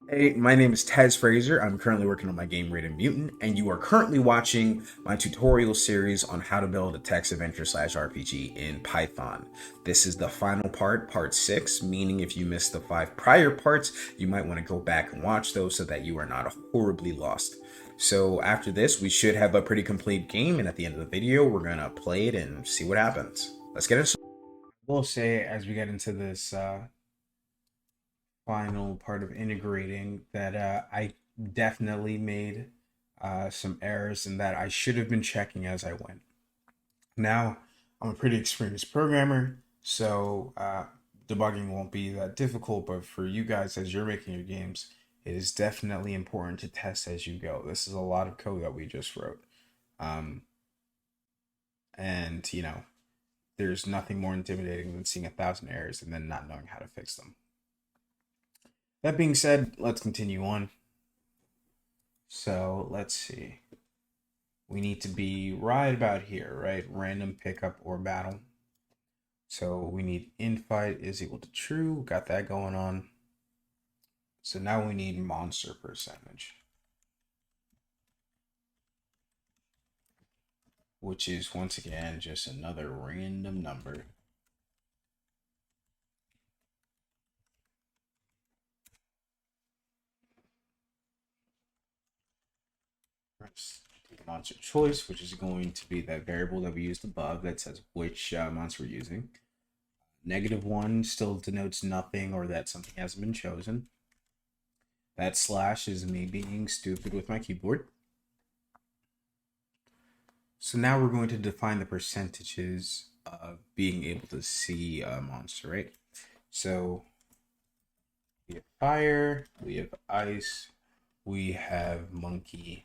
Hey, my name is Tez Fraser. I'm currently working on my game Rated Mutant, and you are currently watching my tutorial series on how to build a text adventure slash RPG in Python. This is the final part, part 6, meaning if you missed the 5 prior parts, you might want to go back and watch those so that you are not horribly lost. So after this, we should have a pretty complete game, and at the end of the video, we're going to play it and see what happens. Let's get into it. We'll say as we get into this final part of integrating that I definitely made some errors and that I should have been checking as I went. Now, I'm a pretty experienced programmer, so debugging won't be that difficult, but for you guys as you're making your games, it is definitely important to test as you go. This is a lot of code that we just wrote. Um, and, there's nothing more intimidating than seeing 1,000 errors and then not knowing how to fix them. That being said, let's continue on. So let's see. We need to be right about here, right? Random pickup or battle. So we need infight is equal to true. Got that going on. So now we need monster percentage, which is once again just another random number. Let's do monster choice, which is going to be that variable that we used above that says which monster we're using. -1 still denotes nothing or that something hasn't been chosen. That slash is me being stupid with my keyboard. So now we're going to define the percentages of being able to see a monster, right? So we have fire, we have ice, we have monkey,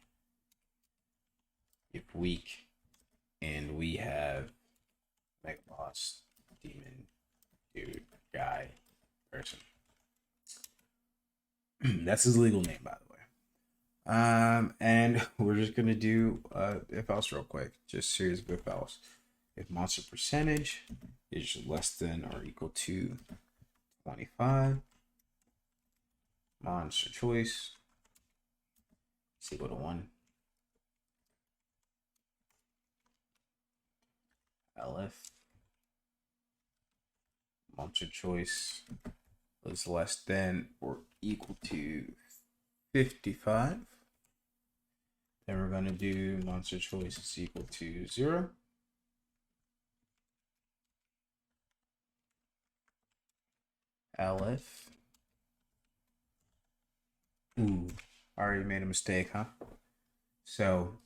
we have weak, and we have mega boss, demon, dude, guy, person. That's his legal name, by the way. And we're just gonna do if else real quick, just series of if else. If monster percentage is less than or equal to 25, monster choice is equal to 1. LF monster choice is less than or equal to 55. Then we're going to do monster choice is equal to 0. LF. Ooh, already made a mistake, huh? So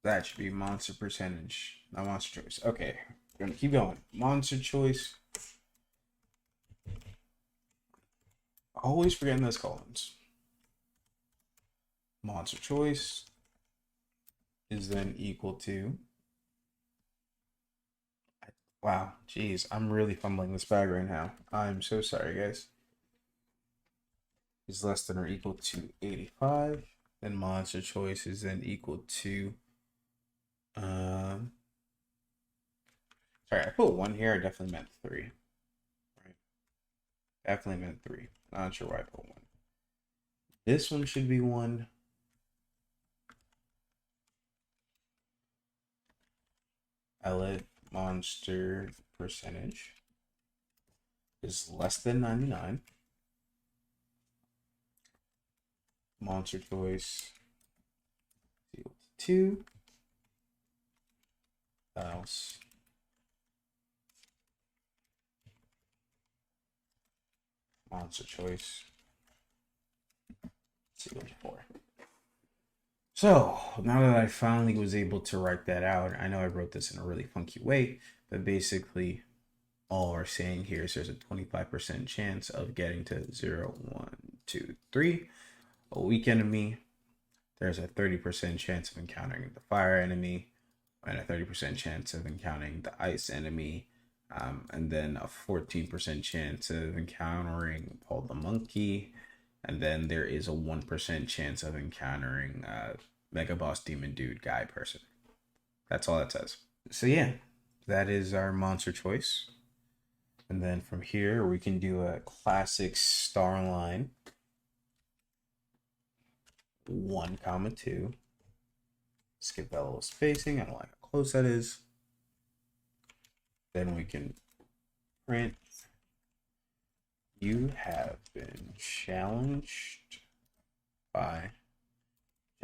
that should be monster percentage, not monster choice. Okay, we're going to keep going. Monster choice. Always forgetting those colons. Monster choice is then equal to. Wow, geez, I'm really fumbling this bag right now. I'm so sorry, guys. Is less than or equal to 85. Then monster choice is then equal to. Um, Sorry, I put 1 here. I definitely meant 3. Right, definitely meant 3. Not sure why I put 1. This one should be 1. I let monster percentage is less than 99. Monster choice equal to 2. Else monster choice is equal to 4. So now that I finally was able to write that out, I know I wrote this in a really funky way, but basically all we're saying here is there's a 25% chance of getting to 0, 1, 2, 3, a weak enemy. There's a 30% chance of encountering the fire enemy, and a 30% chance of encountering the ice enemy, and then a 14% chance of encountering Paul the monkey, and then there is a 1% chance of encountering Mega Boss Demon Dude Guy person. That's all it says. So yeah, that is our monster choice. And then from here, we can do a classic star line. 1, 2. Skip that little spacing. I don't like how close that is. Then we can print. You have been challenged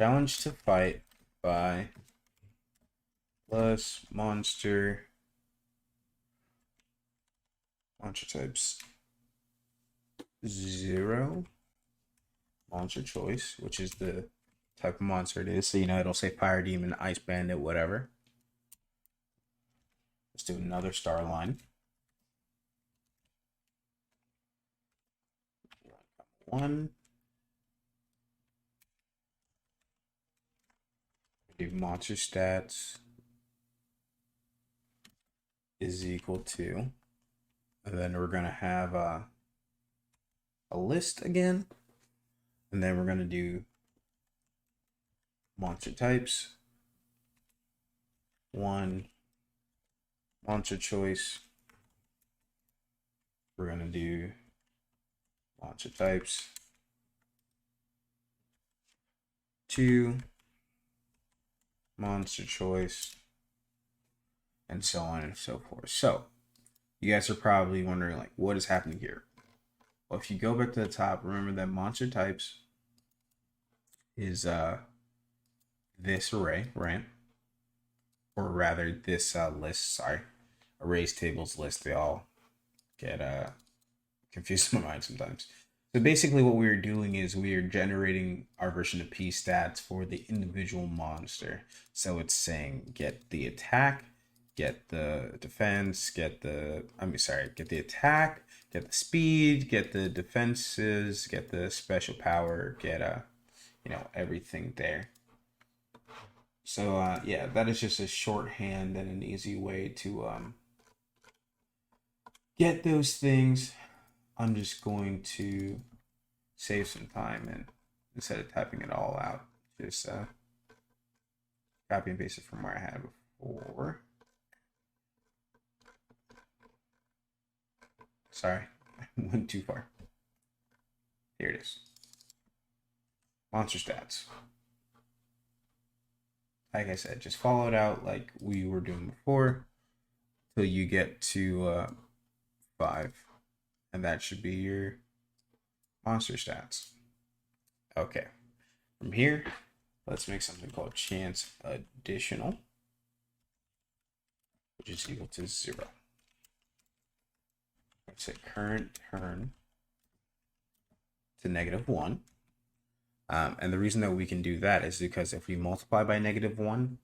to fight by plus monster types 0 monster choice, which is the type of monster it is. So, it'll say fire demon, ice bandit, whatever. Let's do another star line. 1. Do monster stats is equal to, and then we're gonna have a list again, and then we're gonna do monster types 1 monster choice. We're gonna do monster types 2 monster choice, and so on and so forth. So you guys are probably wondering, like, what is happening here? Well, if you go back to the top, remember that monster types is this array, right? Or rather this list, sorry. Arrays, tables, lists, they all get confused in my mind sometimes. So basically what we are doing is we are generating our version of P stats for the individual monster. So it's saying get the attack, get the defense, get the attack, get the speed, get the defenses, get the special power, get everything there. So yeah, that is just a shorthand and an easy way to get those things. I'm just going to save some time, and instead of typing it all out, just copy and paste it from where I had before. Sorry, I went too far. Here it is. Monster stats. Like I said, just follow it out like we were doing before till you get to 5. And that should be your monster stats. Okay. From here, let's make something called chance additional, which is equal to 0. Let's say current turn to -1. And the reason that we can do that is because if we multiply by -1,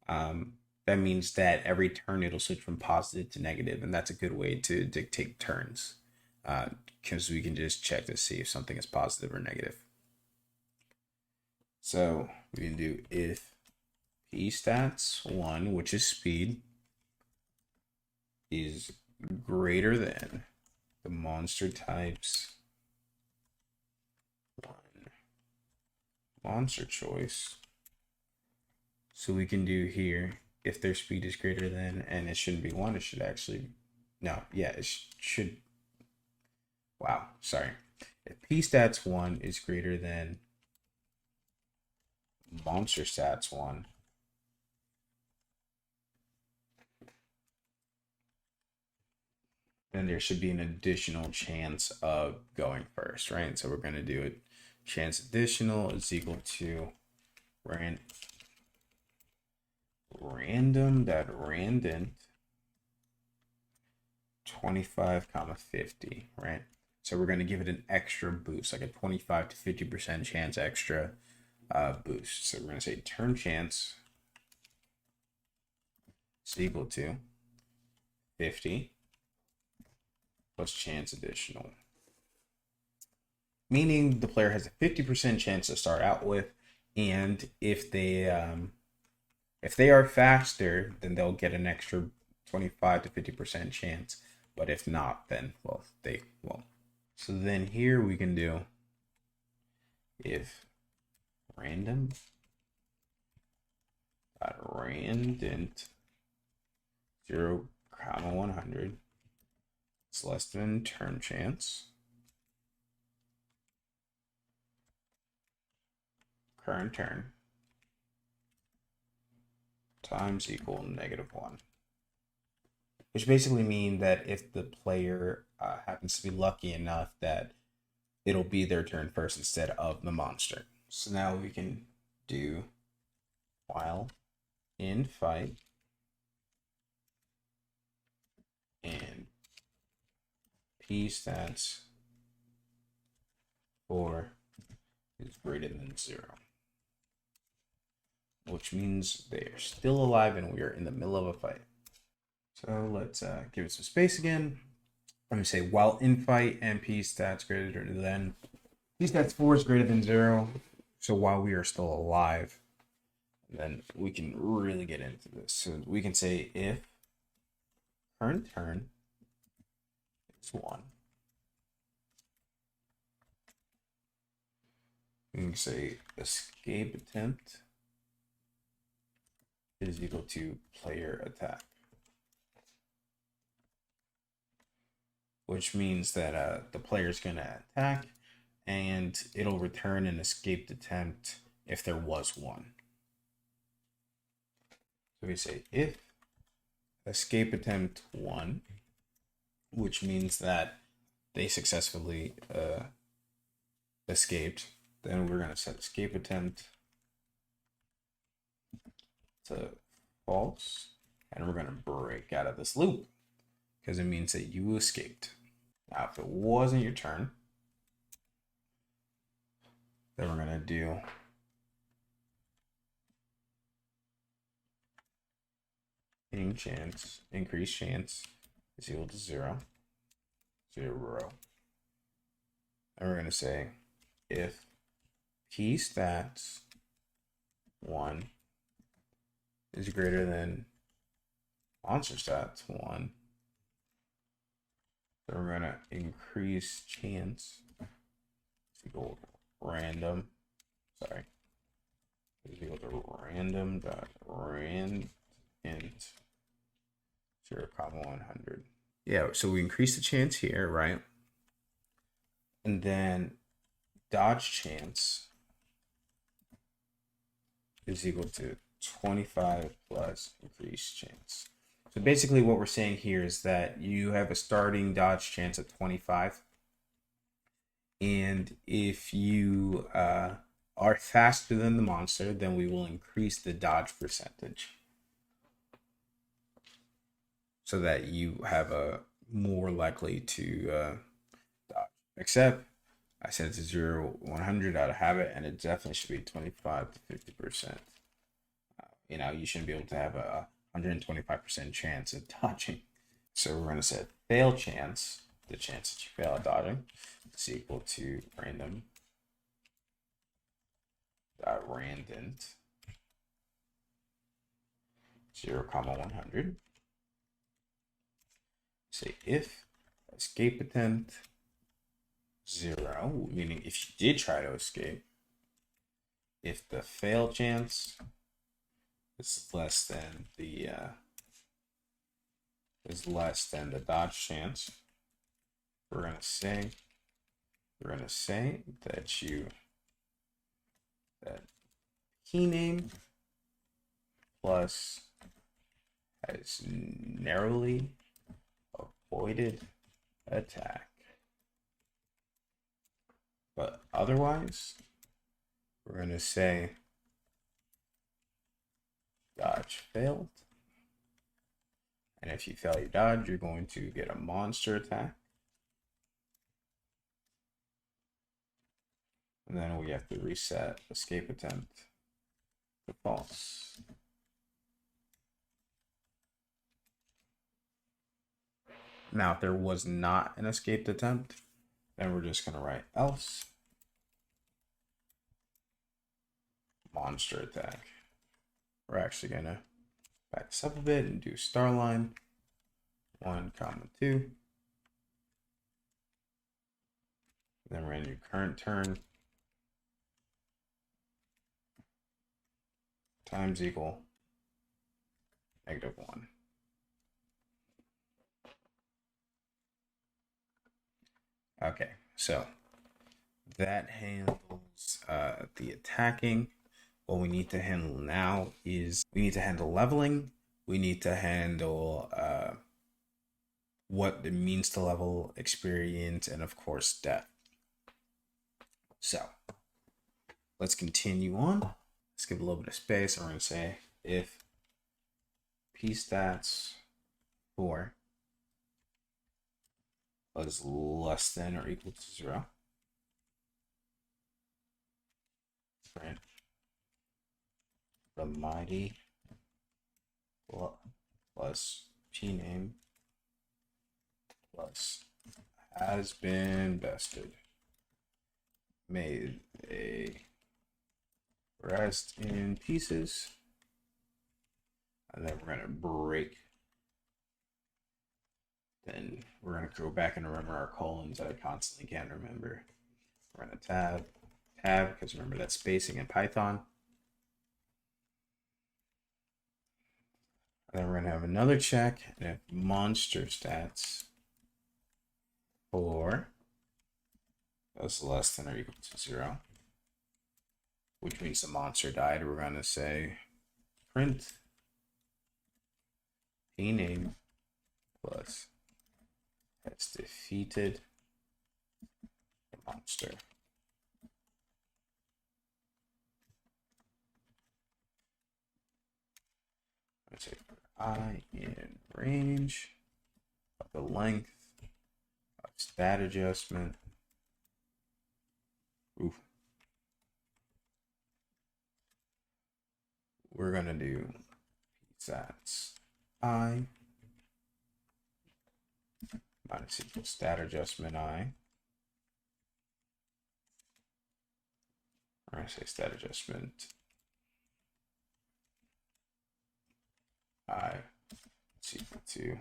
that means that every turn it'll switch from positive to negative, and that's a good way to dictate turns, because we can just check to see if something is positive or negative. So we can do if P stats 1, which is speed, is greater than the monster types 1 monster choice. So we can do here, if their speed is greater than, and it shouldn't be 1, it should actually, no, yeah, it should, wow, sorry. If P stats 1 is greater than monster stats 1, then there should be an additional chance of going first, right? So we're going to do it. Chance additional is equal to random.randint 25, 50, right? So we're going to give it an extra boost, like a 25 to 50% chance extra boost. So we're going to say turn chance is equal to 50 plus chance additional, meaning the player has a 50% chance to start out with, and if they are faster, then they'll get an extra 25 to 50% chance, but if not, then, well, they won't. So then here we can do if random.randint 0, 100 It's less than turn chance. Current turn times equal -1. Which basically means that if the player happens to be lucky enough that it'll be their turn first instead of the monster. So now we can do while in fight and p stats 4 is greater than 0, which means they are still alive and we are in the middle of a fight. So let's give it some space again. I'm going to say while in fight and p stats greater than p stats 4 is greater than 0. So while we are still alive, then we can really get into this. So we can say if current turn is 1, we can say escape attempt is equal to player attack, which means that the player is going to attack and it'll return an escaped attempt if there was one. So we say if escape attempt 1, which means that they successfully escaped, then we're going to set escape attempt to false, and we're going to break out of this loop because it means that you escaped. Now, if it wasn't your turn, then we're going to do increase chance is equal to 0, 0. And we're going to say if p stats 1 is greater than monster stats 1, then we're going to increase chance is equal to random, is equal to random dot rand int 0, 100. Yeah, so we increase the chance here, right? And then dodge chance is equal to 25 plus increased chance. So basically what we're saying here is that you have a starting dodge chance at 25. And if you are faster than the monster, then we will increase the dodge percentage so that you have a more likely to dodge. Except I set it to 0, 100 out of habit, and it definitely should be 25 to 50%. You shouldn't be able to have a 125% chance of dodging. So we're going to set fail chance, the chance that you fail at dodging, is equal to random dot randint 0, 100. Say if escape attempt 0, meaning if you did try to escape, if the fail chance is less than the dodge chance, we're gonna say that key name plus has narrowly avoided attack, but otherwise we're gonna say dodge failed, and if you fail your dodge, you're going to get a monster attack, and then we have to reset escape attempt to false. Now, if there was not an escaped attempt, then we're just going to write else monster attack. We're actually going to back this up a bit and do star line 1, 2. Then we're going to do current turn times equal -1. Okay, so that handles the attacking. What we need to handle now is we need to handle leveling. We need to handle what it means to level, experience, and of course death. So let's continue on. Let's give a little bit of space. I'm going to say if p stats 4 was less than or equal to 0, print the mighty plus p name plus has been bested. Made a rest in pieces. And then we're going to break. Then we're going to go back and remember our colons that I constantly can't remember. We're going to tab, because remember that's spacing in Python. And then we're going to have another check, and if monster stats 4 is less than or equal to 0, which means the monster died, we're going to say print p name plus has defeated the monster. I'm going to say I in range of the length of stat adjustment. Oof. We're going to do stats I minus equals stat adjustment I. We're going to say stat adjustment I is equal to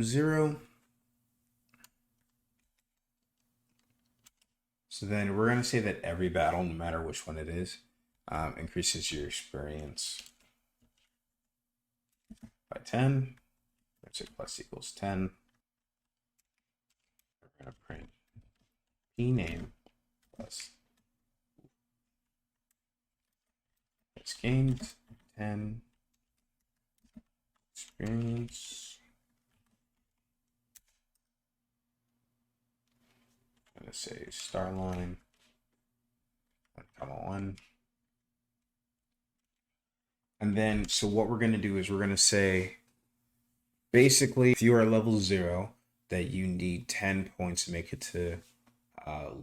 0. So then we're going to say that every battle, no matter which one it is, increases your experience by 10. Let's say plus equals 10. We're going to print p name plus it's gained 10 experience. I'm going to say star line 1, and then so what we're going to do is we're going to say basically if you are level 0 that you need 10 points to make it to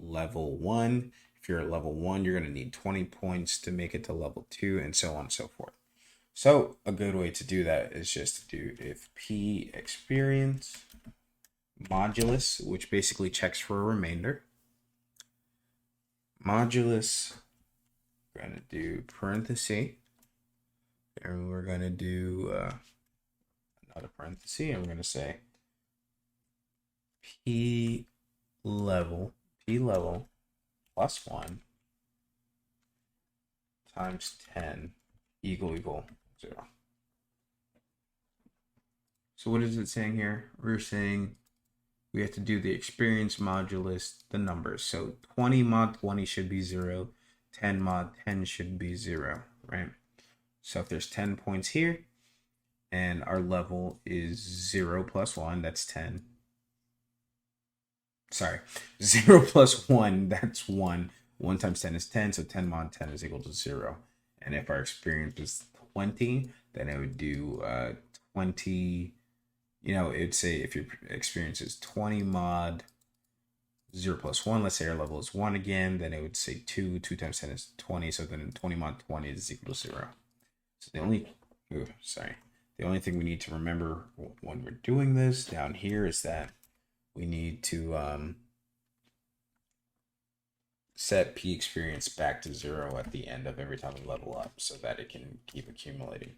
level 1. If you're at level 1, you're going to need 20 points to make it to level 2, and so on and so forth. So a good way to do that is just to do if p experience modulus, which basically checks for a remainder, modulus, we're going to do parenthesis, and we're going to do another parenthesis, and we're going to say p level plus 1 times 10 equal 0. So what is it saying here? We're saying we have to do the experience modulus, the numbers. So 20 mod 20 should be 0. 10 mod 10 should be 0, right? So if there's 10 points here, and our level is 0 plus 1, that's 10. Sorry, 0 plus 1, that's 1. 1 times 10 is 10, so 10 mod 10 is equal to 0. And if our experience is 20, then it would do 20, you know, it would say if your experience is 20 mod 0 plus 1, let's say our level is 1 again, then it would say 2 times 10 is 20, so then 20 mod 20 is equal to 0. So the only thing we need to remember when we're doing this down here is that we need to set p experience back to 0 at the end of every time we level up so that it can keep accumulating.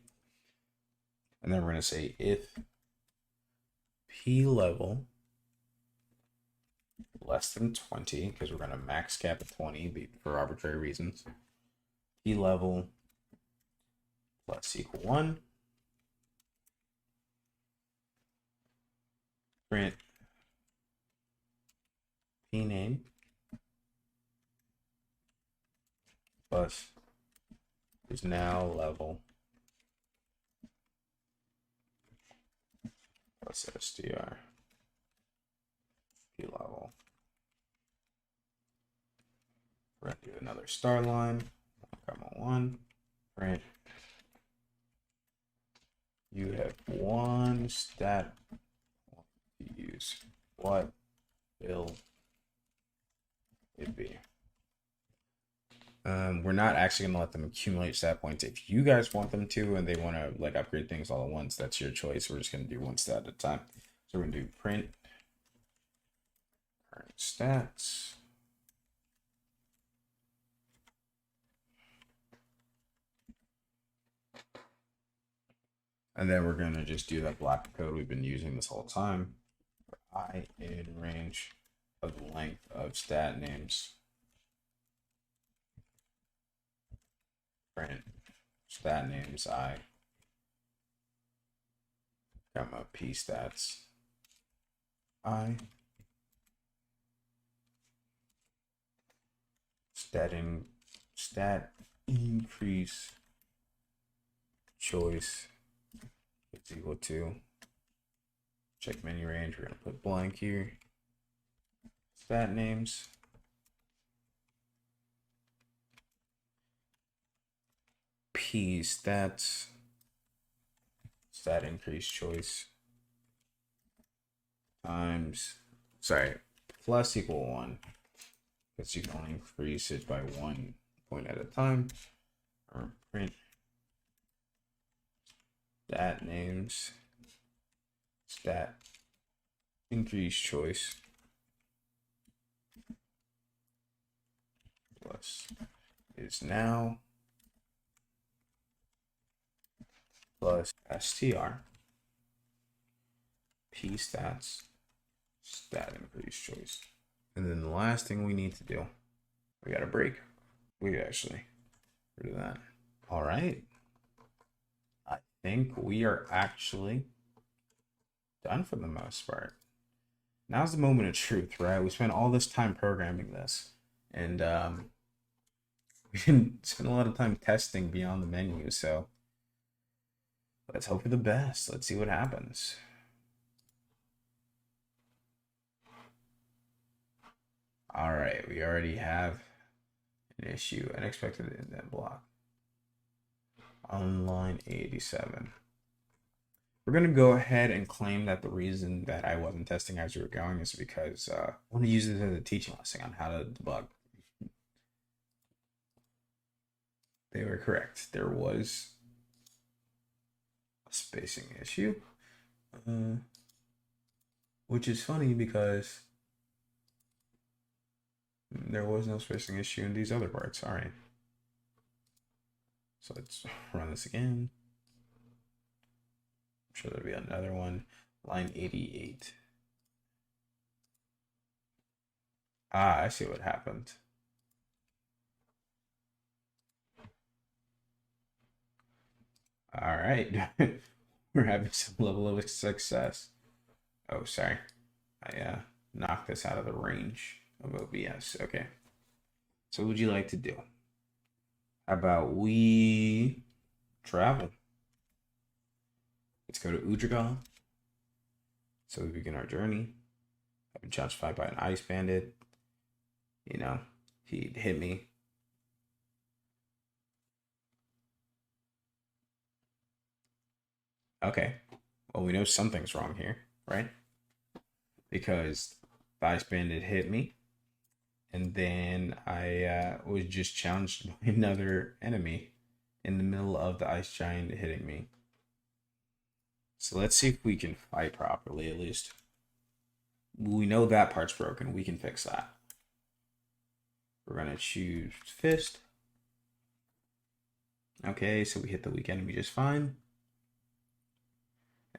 And then we're going to say if p level less than 20, because we're going to max cap at 20 for arbitrary reasons, p level plus equal 1, print p name plus is now level plus str p level. We're gonna do another star line, comma 1, print. You have one stat to use. What will it be? We're not actually gonna let them accumulate stat points. If you guys want them to and they want to like upgrade things all at once, that's your choice. We're just gonna do one stat at a time. So we're gonna do print current stats. And then we're gonna just do that block code we've been using this whole time. I in range of the length of stat names. Print stat names I, comma p stats I, stat increase choice is equal to check menu range. We're gonna put blank here. Stat names p stats stat increase choice times plus equal 1, because you can only increase it by 1 point at a time. Or print stat names stat increase choice plus is now plus str p stats stat increase choice. And then the last thing we need to do, we got a break. We actually do that. All right. I think we are actually done for the most part. Now's the moment of truth, right? We spent all this time programming this, and we didn't spend a lot of time testing beyond the menu. So let's hope for the best. Let's see what happens. All right, we already have an issue, unexpected indent block on line 87. We're going to go ahead and claim that the reason that I wasn't testing as we were going is because I want to use this as a teaching lesson on how to debug. They were correct. There was a spacing issue, which is funny because there was no spacing issue in these other parts. All right. So let's run this again. I'm sure there'll be another one. Line 88. Ah, I see what happened. All right. We're having some level of success. Oh, sorry. I knocked this out of the range of OBS. Okay. So what would you like to do? How about we travel? Let's go to Udragon. So we begin our journey. I've been challenged by an ice bandit. You know, he hit me. Okay. Well, we know something's wrong here, right? Because the ice bandit hit me. And then I was just challenged by another enemy in the middle of the ice giant hitting me. So let's see if we can fight properly, at least. We know that part's broken. We can fix that. We're going to choose fist. Okay, so we hit the weak enemy just fine.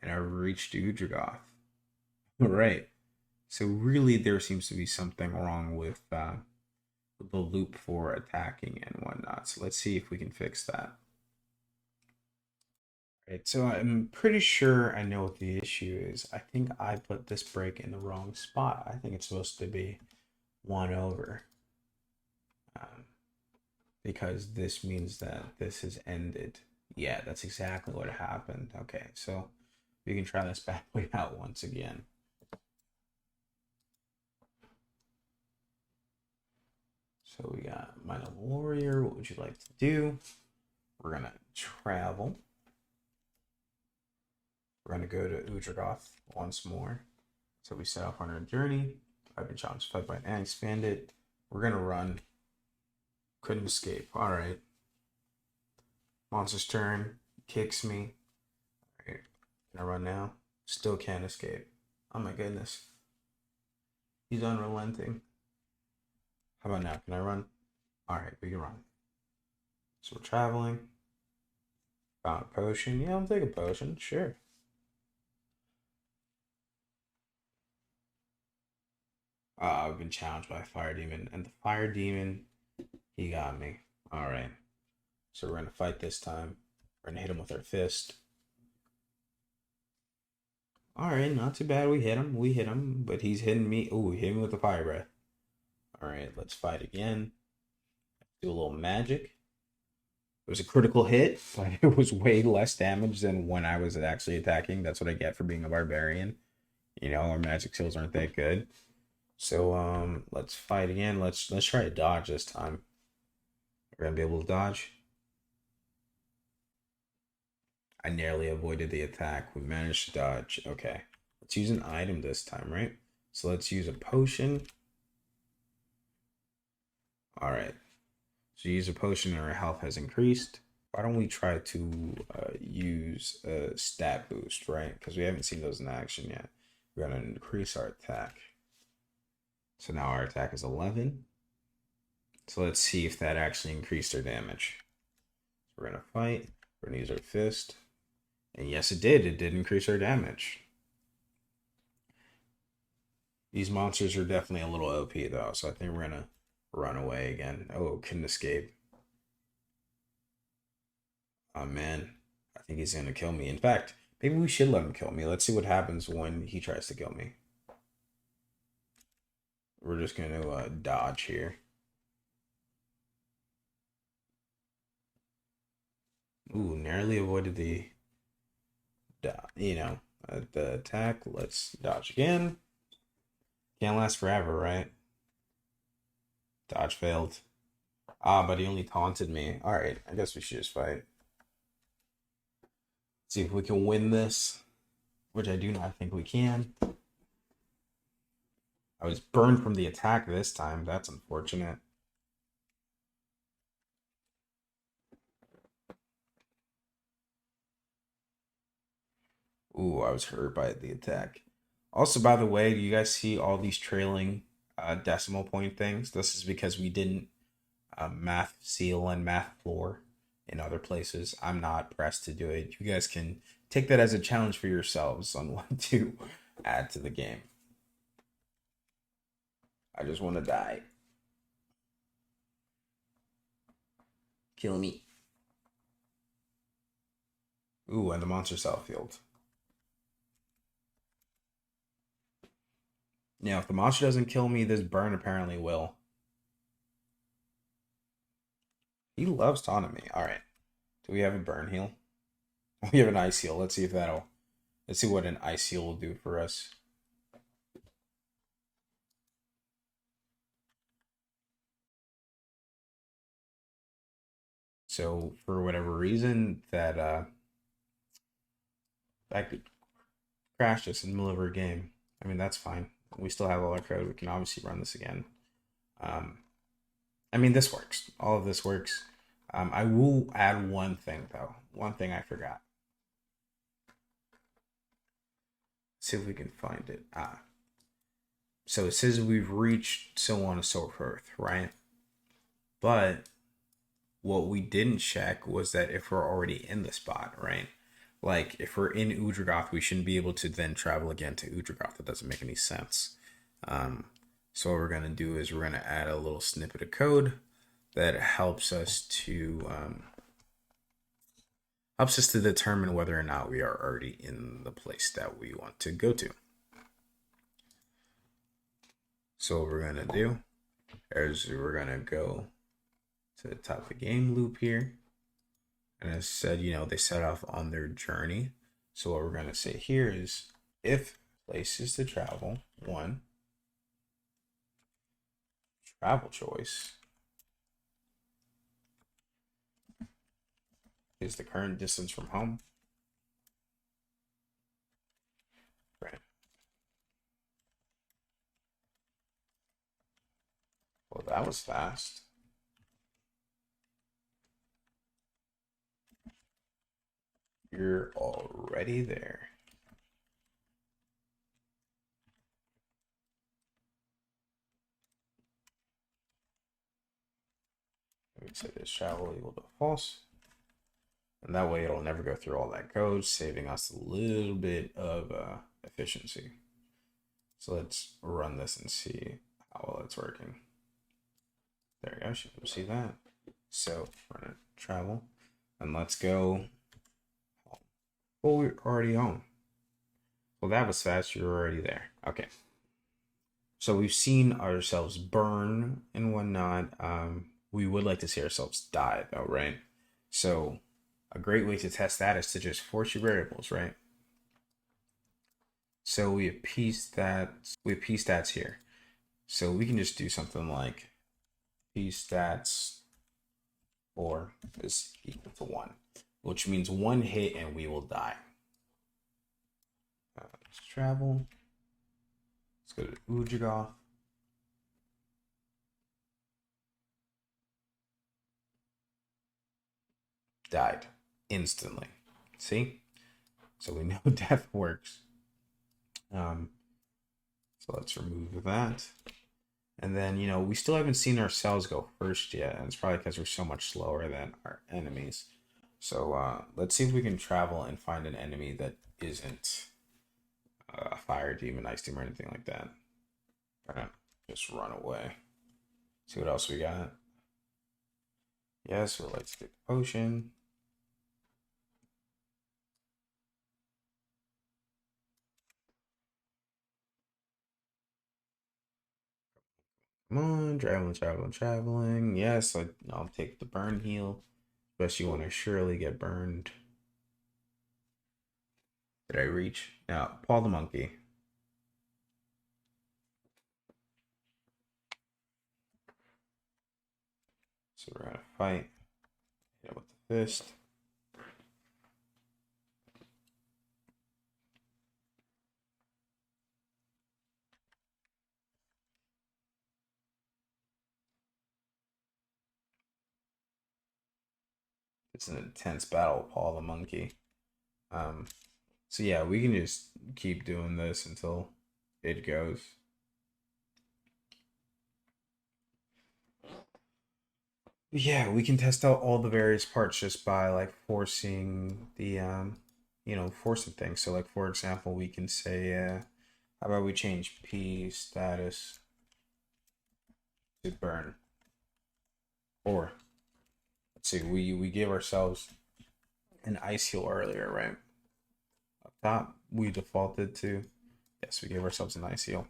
And I reached Udragoth. All right. So really there seems to be something wrong with the loop for attacking and whatnot. So let's see if we can fix that. All right, so I'm pretty sure I know what the issue is. I think I put this break in the wrong spot. I think it's supposed to be 1 over. Because this means that this has ended. Yeah, that's exactly what happened. Okay, so we can try this bad boy out once again. So we got my noble warrior. What would you like to do? We're gonna travel. We're gonna go to Udragoth once more. So we set off on our journey. I've been challenged fight by an expanded. We're gonna run. Couldn't escape. All right. Monster's turn. Kicks me. All right. Can I run now? Still can't escape. Oh my goodness. He's unrelenting. How about now? Can I run? All right, we can run. So we're traveling. Found a potion. Yeah, I'll take a potion. Sure. I've been challenged by a fire demon, and the fire demon, he got me. All right. So we're gonna fight this time. We're gonna hit him with our fist. All right, not too bad. We hit him. We hit him, but he's hitting me. Oh, he hit me with the fire breath. All right, let's fight again. Do a little magic. It was a critical hit, but it was way less damage than when I was actually attacking. That's what I get for being a barbarian. You know, our magic skills aren't that good. So let's fight again. Let's try to dodge this time. We're gonna be able to dodge. I narrowly avoided the attack. We managed to dodge. Okay. Let's use an item this time, right? So let's use a potion. All right. So use a potion and our health has increased. Why don't we try to use a stat boost, right? Because we haven't seen those in action yet. We're going to increase our attack. So now our attack is 11. So let's see if that actually increased our damage. We're going to fight. We're going to use our fist. And yes, it did. It did increase our damage. These monsters are definitely a little OP, though. So I think we're going to run away again. Oh, couldn't escape. Oh, man. I think he's going to kill me. In fact, maybe we should let him kill me. Let's see what happens when he tries to kill me. We're just going to dodge here. Ooh, narrowly avoided the the attack. Let's dodge again. Can't last forever, right? Dodge failed. Ah, but he only taunted me. All right, I guess we should just fight. See if we can win this, which I do not think we can. I was burned from the attack this time. That's unfortunate. Ooh, I was hurt by the attack. Also, by the way, do you guys see all these trailing decimal point things? This is because we didn't math seal and math floor in other places. I'm not pressed to do it. You guys can take that as a challenge for yourselves on what to add to the game. I just want to die. Kill me. Ooh, and the monster cell field. Yeah, if the monster doesn't kill me, this burn apparently will. He loves taunting me. All right. Do we have a burn heal? We have an ice heal. Let's see if that'll. Let's see what an ice heal will do for us. So for whatever reason, that could crash us in the middle of our game. I mean, that's fine. We still have all our code. We can obviously run this again. Um, I mean, this works. All of this works. I will add one thing though. One thing I forgot. See if we can find it. So it says we've reached so on and so forth, right? But what we didn't check was that if we're already in the spot, right? Like if we're in Udragoth, we shouldn't be able to then travel again to Udragoth. That doesn't make any sense. So what we're gonna do is we're gonna add a little snippet of code that helps us to determine whether or not we are already in the place that we want to go to. So what we're gonna do is we're gonna go to the top of the game loop here. And it said, they set off on their journey. So what we're gonna say here is if places to travel, one, travel choice is the current distance from home. Right. Well, that was fast. You're already there. We say this travel equal to false. And that way it'll never go through all that code, saving us a little bit of efficiency. So let's run this and see how well it's working. There we go. You can see that. So we're gonna travel and let's go. Well, we're already home. Well, that was fast. You're already there. Okay. So we've seen ourselves burn and whatnot. We would like to see ourselves die though, right? So a great way to test that is to just force your variables, right? So we have p stats. We have p stats here. So we can just do something like p stats 4 is equal to 1, which means 1 hit and we will die. Let's travel. Let's go to Ujagoth. Died instantly. See? So we know death works. So let's remove that. And then, we still haven't seen ourselves go first yet. And it's probably because we're so much slower than our enemies. So let's see if we can travel and find an enemy that isn't a fire demon, ice demon, or anything like that. Just run away. See what else we got. Yes, we'd like to get the potion. Come on, traveling. Yes, I'll take the burn heal. Especially when I surely get burned. Did I reach? Now, Paul the monkey. So we're gonna fight. Hit him with the fist. It's an intense battle, Paul the monkey. So yeah, we can just keep doing this until it goes. Yeah, we can test out all the various parts just by like forcing the forcing things. So like for example, we can say how about we change P status to burn? Or let's see, we gave ourselves an ice heal earlier, right? Up top, we defaulted to, yes, we gave ourselves an ice heal.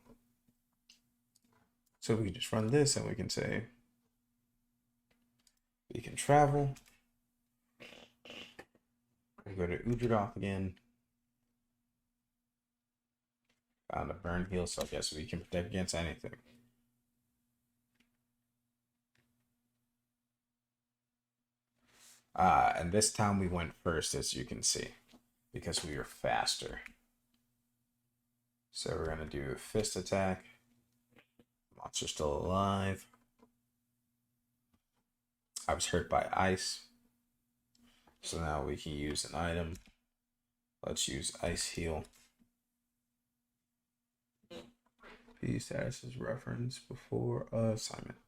So we can just run this and we can say we can travel. We go to Udragoth again. Found a burn heal, so I guess we can protect against anything. And this time we went first, as you can see, because we were faster. So we're gonna do a fist attack. Monster's still alive. I was hurt by ice. So now we can use an item. Let's use ice heal. P status is referenced before assignment.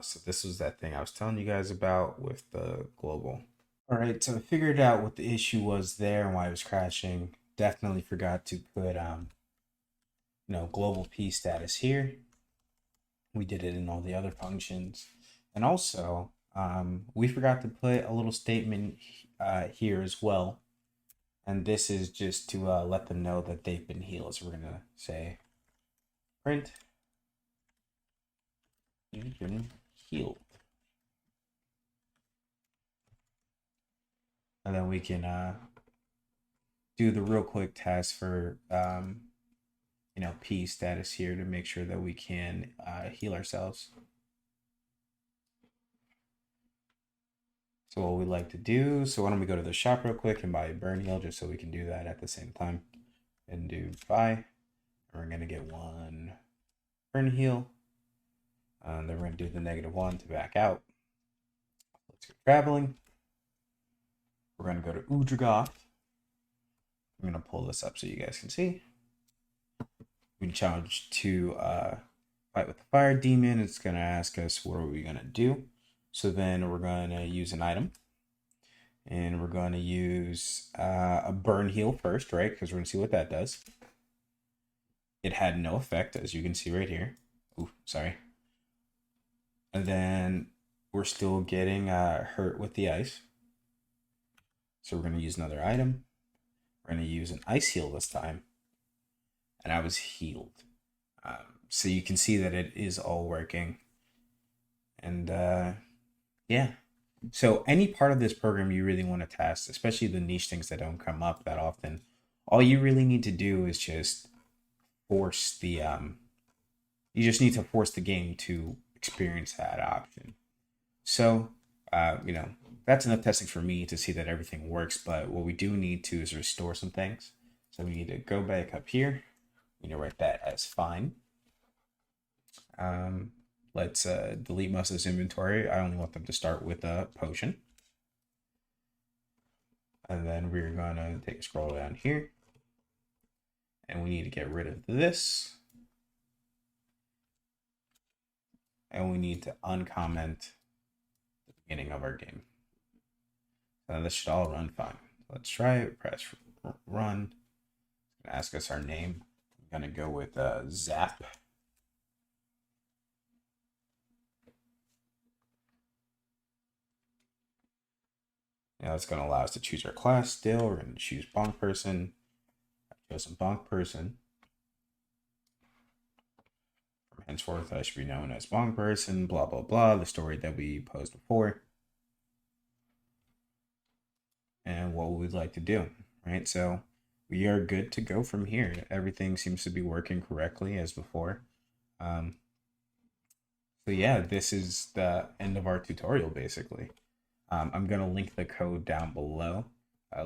So this was that thing I was telling you guys about with the global. All right, so I figured out what the issue was there and why it was crashing. Definitely forgot to put global P status here. We did it in all the other functions. And also, we forgot to put a little statement here as well. And this is just to let them know that they've been healed. So we're going to say print been healed. And then we can do the real quick test for P status here to make sure that we can heal ourselves. So what we like to do, so why don't we go to the shop real quick and buy a burn heal just so we can do that at the same time. And do buy. And we're gonna get 1 burn heal. And then we're gonna do the -1 to back out. Let's go traveling. We're gonna go to Udragoth. I'm gonna pull this up so you guys can see. We challenge to fight with the fire demon. It's gonna ask us what are we gonna do. So then we're gonna use an item, and we're gonna use a burn heal first, right? Because we're gonna see what that does. It had no effect, as you can see right here. Ooh, sorry. And then we're still getting hurt with the ice. So we're gonna use another item. We're gonna use an ice heal this time. And I was healed. So you can see that it is all working. And yeah. So any part of this program you really want to test, especially the niche things that don't come up that often, all you really need to do is just force the you just need to force the game to experience that option. So that's enough testing for me to see that everything works. But what we do need to is restore some things. So we need to go back up here. We need to write that as fine. Let's delete most of this inventory. I only want them to start with a potion. And then we're gonna take a scroll down here. And we need to get rid of this. And we need to uncomment the beginning of our game. So this should all run fine. Let's try it, press run. It's gonna ask us our name. I'm gonna go with Zap. Now it's going to allow us to choose our class still. We're going to choose Bonk Person. I've chosen Bonk Person. From henceforth, I should be known as Bonk Person, blah, blah, blah. The story that we posed before. And what we'd like to do, right? So we are good to go from here. Everything seems to be working correctly as before. So yeah, this is the end of our tutorial, basically. I'm going to link the code down below.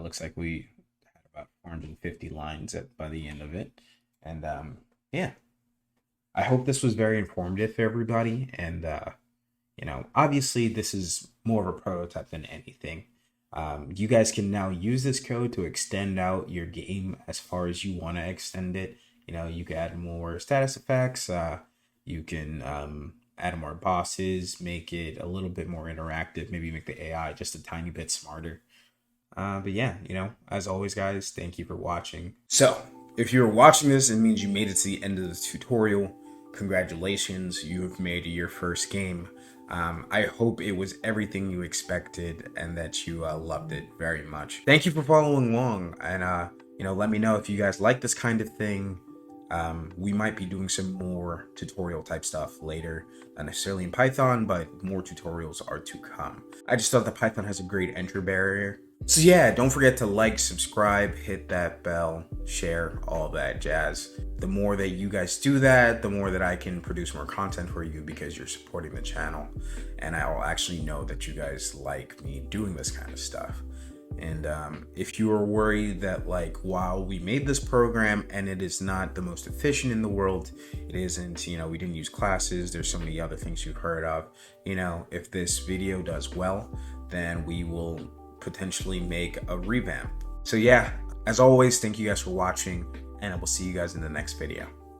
Looks like we had about 450 lines by the end of it. And yeah, I hope this was very informative for everybody. And, obviously this is more of a prototype than anything. You guys can now use this code to extend out your game as far as you want to extend it. You can add more status effects. You can add more bosses, make it a little bit more interactive, maybe make the AI just a tiny bit smarter. But yeah, as always, guys, thank you for watching. So if you're watching this, it means you made it to the end of the tutorial. Congratulations, you have made your first game. I hope it was everything you expected and that you loved it very much. Thank you for following along, and let me know if you guys like this kind of thing. We might be doing some more tutorial type stuff later, not necessarily in Python, but more tutorials are to come. I just thought that Python has a great entry barrier. So yeah, don't forget to like, subscribe, hit that bell, share, all that jazz. The more that you guys do that, the more that I can produce more content for you because you're supporting the channel. And I'll actually know that you guys like me doing this kind of stuff. And if you are worried that while we made this program and it is not the most efficient in the world, it isn't, we didn't use classes, there's so many other things you've heard of, if this video does well, then we will potentially make a revamp. So yeah, as always, thank you guys for watching, and I will see you guys in the next video.